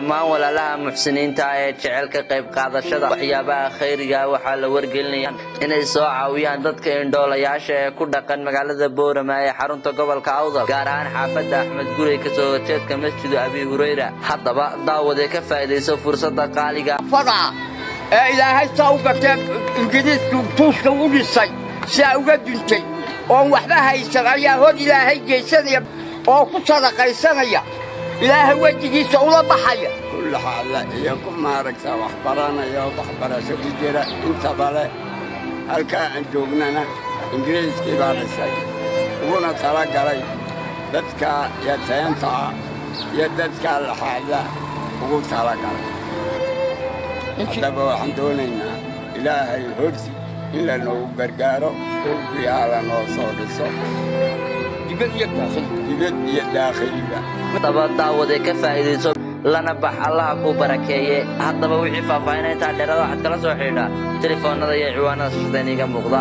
dhammaan walaalaha muxsiniinta ee jecelka qayb qaadashada waxyaabaha khayriga waxaa la wargelinayaan inay soo caawiyaan dadka indhoolayaasha ee ku dhaqan magaalada Boorama ee xarunta gobolka Awdal gaar ahaan xaafadda Axmed Gurey ka soo horjeedka masjidka Abi Hurayra haddaba daawade ka faa'iideyso fursadda qaaliga fada ee ilaahay soo gatay ingiriisku tuuska u dhisay si ay uga duntay oo waxba haysan ayaa hod ilaahay geesanaya oo ku sadaqaysanaya ilaahay wajigiisa ula baxaya كل حالة يكون ماركة وحبرانا يا وحبرا شو بيجرا انت بالي هل كان جوجنا انجليز كبار السيد ونا ترى قري دتك يتينتع يدتك الحالة وقلت ترى قري دبوا عندنا إلهي هرسي إلا إنه برجاره وبيعلى نوصل الصوت جبت يداخلي طبعا daawade ka faa'iideyso lana bax Allah ku barakeeye haddaba wixii faahfaahinta dheeraad waxaad kala soo xiriirtaa telefoonada iyo ciwaanada shaqadayniga muuqda